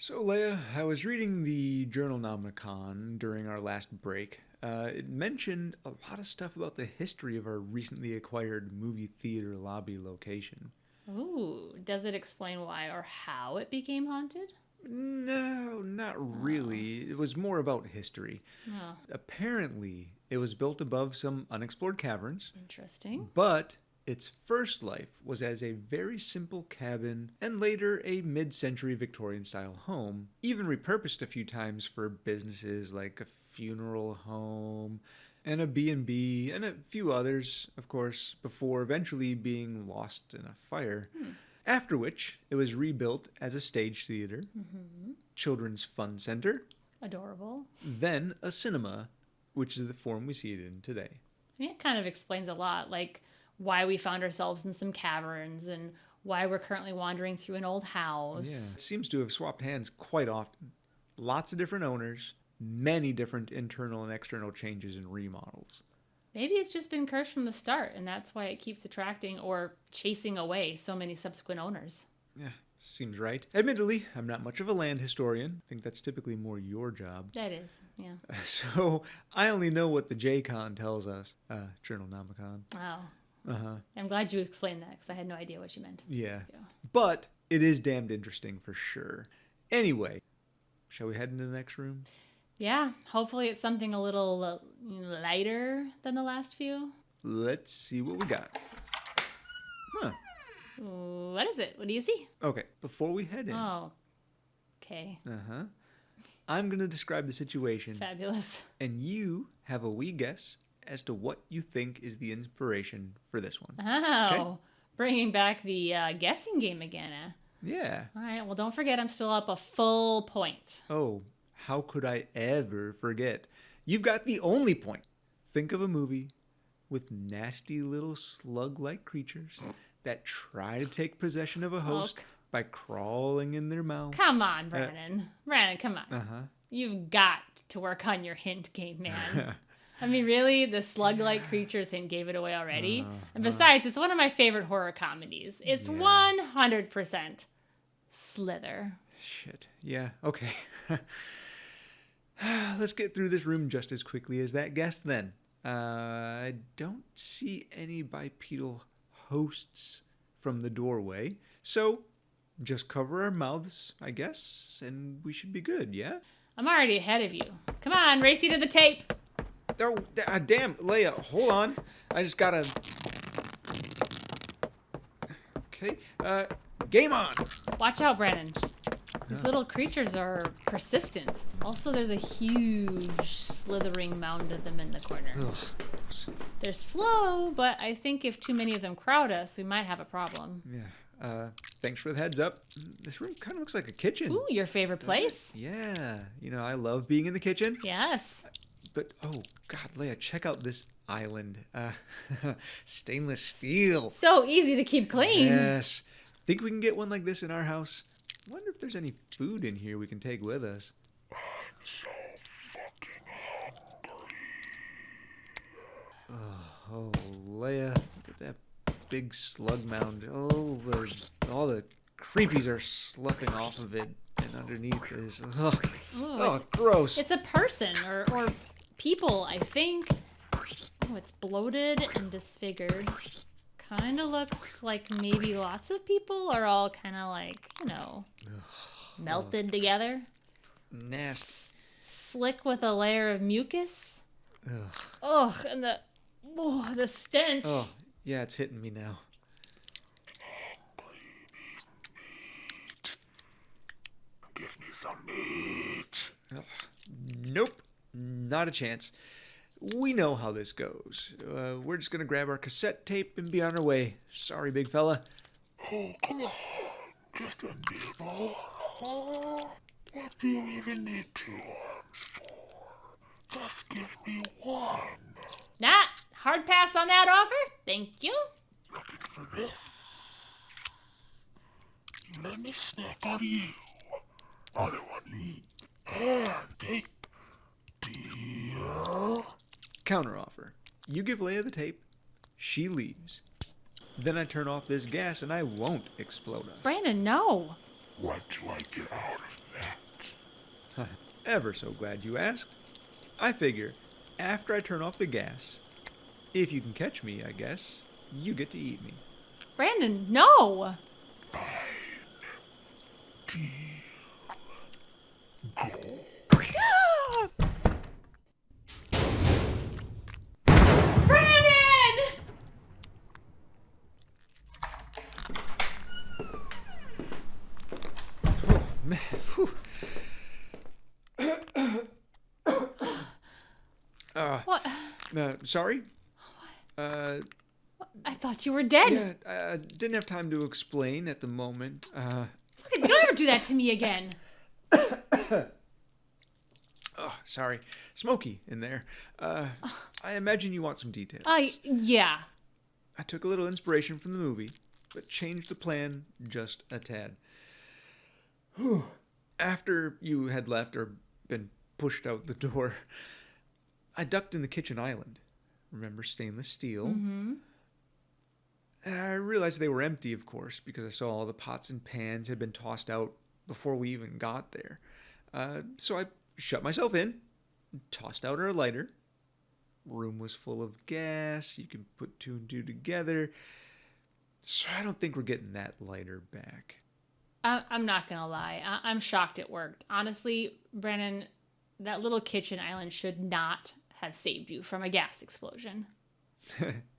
So, Leia, I was reading the Journalnomicon during our last break. It mentioned a lot of stuff about the history of our recently acquired movie theater lobby location. Ooh, does it explain why or how it became haunted? No, not really. It was more about history. Oh, Apparently, it was built above some unexplored caverns, interesting. but its first life was as a very simple cabin and later a mid-century Victorian-style home, even repurposed a few times for businesses like a funeral home and a B&B and a few others, of course, before eventually being lost in a fire. After which, it was rebuilt as a stage theater, children's fun center, Adorable. then a cinema, which is the form we see it in today. I mean, it kind of explains a lot, like why we found ourselves in some caverns and why we're currently wandering through an old house. Yeah, it seems to have swapped hands quite often. Lots of different owners, many different internal and external changes and remodels. Maybe it's just been cursed from the start, and that's why it keeps attracting or chasing away so many subsequent owners. Yeah, seems right. Admittedly, I'm not much of a land historian. I think that's typically more your job. That is, yeah. So I only know what the JCon tells us. Journalnomicon. Wow. Uh-huh. I'm glad you explained that because I had no idea what you meant. Yeah. Yeah. But it is damned interesting for sure. Anyway, shall we head into the next room? Yeah, hopefully it's something a little lighter than the last few. Let's see what we got. Huh. What is it? What do you see? Okay, before we head in. Oh, okay. Uh-huh. I'm going to describe the situation, Fabulous. and you have a wee guess as to what you think is the inspiration for this one. Oh, Okay. Bringing back the guessing game again. Yeah. All right, well, don't forget I'm still up a full point. Oh, how could I ever forget? You've got the only point. Think of a movie with nasty little slug-like creatures that try to take possession of a host Look. by crawling in their mouth. Come on, Brandon. Brandon, come on. Uh-huh. You've got to work on your hint game, man. I mean, really, the slug-like creatures hint gave it away already. And besides, it's one of my favorite horror comedies. It's 100% Slither. Shit. Yeah, okay. Let's get through this room just as quickly as that guess then. I don't see any bipedal hosts from the doorway, so just cover our mouths, I guess, and we should be good, yeah? I'm already ahead of you. Come on, race you to the tape. Oh, damn, Leia, hold on. I just gotta... Okay, game on! Watch out, Brandon. These little creatures are persistent. Also, there's a huge slithering mound of them in the corner. Ugh. They're slow, but I think if too many of them crowd us, we might have a problem. Yeah, thanks for the heads up. This room kind of looks like a kitchen. Ooh, your favorite place? Yeah, I love being in the kitchen. Yes. But, oh, God, Leia, check out this island. Stainless steel. So easy to keep clean. Yes. Think we can get one like this in our house? Wonder if there's any food in here we can take with us. I'm so fucking hungry. Oh, Leia, look at that big slug mound. Oh, all the creepies are sloughing off of it, and underneath is, Ooh, gross. It's a person or people, I think. Oh, it's bloated and disfigured. Kind of looks like maybe lots of people are all kind of like, melted together. Nasty. Slick with a layer of mucus. Ugh. Ugh, and the stench. Oh, yeah, it's hitting me now. Give me some meat. Ugh. Nope, not a chance. We know how this goes. We're just gonna grab our cassette tape and be on our way. Sorry, big fella. Oh, come on. Just a nibble. Oh, what do you even need 2 arms for? Just give me one. Nah, hard pass on that offer. Thank you. Looking for this? Let me snack on you. Other one eat. And tape. Deal? Counteroffer. You give Leia the tape, she leaves. Then I turn off this gas and I won't explode us. Brandon, no. What do I get out of that? Ever so glad you asked. I figure, after I turn off the gas, if you can catch me, I guess, you get to eat me. Brandon, no! Brandon! Oh, man. Whew. What? Sorry? I thought you were dead. Yeah, I didn't have time to explain at the moment. Fucking don't ever do that to me again. Oh, sorry. Smoky in there. I imagine you want some details. Yeah. I took a little inspiration from the movie, but changed the plan just a tad. Whew. After you had left or been pushed out the door, I ducked in the kitchen island. Remember stainless steel? Mm-hmm. And I realized they were empty, of course, because I saw all the pots and pans had been tossed out before we even got there. So I shut myself in, tossed out our lighter. Room was full of gas. You can put two and two together. So I don't think we're getting that lighter back. I'm not gonna lie. I'm shocked it worked. Honestly, Brandon, that little kitchen island should not have saved you from a gas explosion.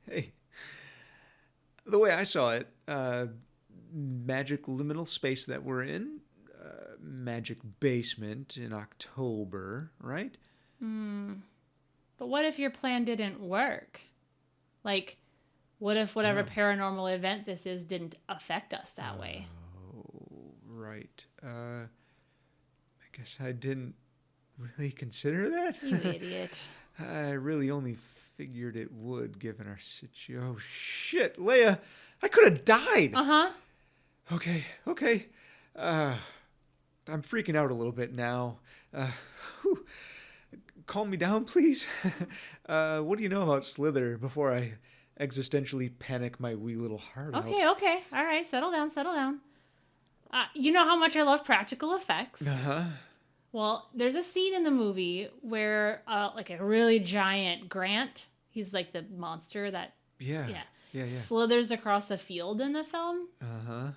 Hey, the way I saw it, magic liminal space that we're in, magic basement in October, right? But what if your plan didn't work? Like, what if whatever paranormal event this is didn't affect us that way? Oh, right. I guess I didn't really consider that. You idiot. I really only figured it would, given our situation. Oh, shit, Leia. I could have died. Uh-huh. Okay. I'm freaking out a little bit now. Whew. Calm me down, please. What do you know about Slither before I existentially panic my wee little heart out? Okay. All right, settle down. You know how much I love practical effects. Uh-huh. Well, there's a scene in the movie where, like a really giant Grant, he's like the monster that Yeah. slithers across a field in the film. Uh-huh.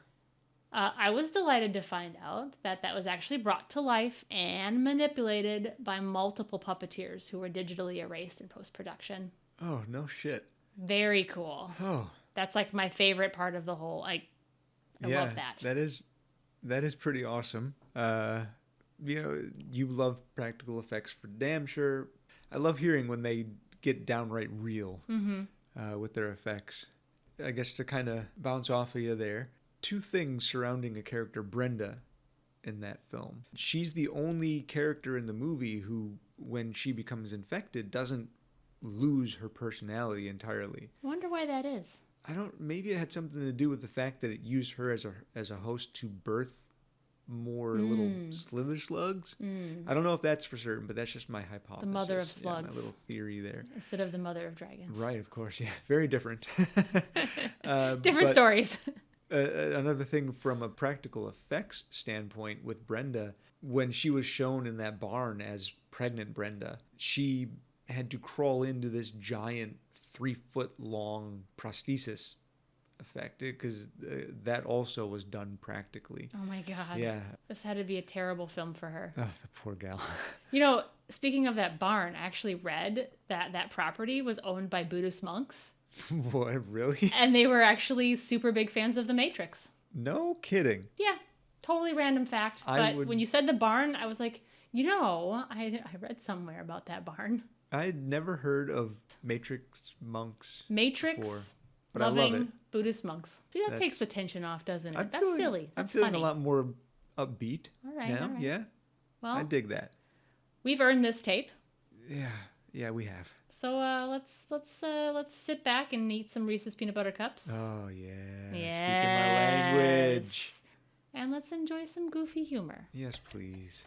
I was delighted to find out that was actually brought to life and manipulated by multiple puppeteers who were digitally erased in post-production. Oh, no shit. Very cool. Oh. That's like my favorite part of the whole. I love that. That is pretty awesome. You love practical effects for damn sure. I love hearing when they get downright real with their effects. I guess to kind of bounce off of you there, two things surrounding a character, Brenda, in that film. She's the only character in the movie who, when she becomes infected, doesn't lose her personality entirely. I wonder why that is. Maybe it had something to do with the fact that it used her as a host to birth more little slither slugs. I don't know if that's for certain, but that's just my hypothesis. The mother of slugs. Yeah, my little theory there. Instead of the mother of dragons. Right, of course. Yeah, very different. Different stories. Another thing from a practical effects standpoint with Brenda, when she was shown in that barn as pregnant Brenda, she had to crawl into this giant 3-foot long prosthesis effect because that also was done practically. Oh my God. Yeah. This had to be a terrible film for her. Oh, the poor gal. Speaking of that barn, I actually read that property was owned by Buddhist monks. What, really? And they were actually super big fans of The Matrix. No kidding. Yeah, totally random fact. But when you said the barn, I was like, I read somewhere about that barn. I'd never heard of Matrix monks Matrix before, but loving I love it. Buddhist monks. See, that takes the tension off, doesn't it? That's silly. That's I'm feeling funny. a lot more upbeat All right. Yeah. Well, I dig that. we've earned this tape. Yeah, we have. So let's sit back and eat some Reese's peanut butter cups. Oh yeah. Yes. Speaking my language. And let's enjoy some goofy humor. Yes, please.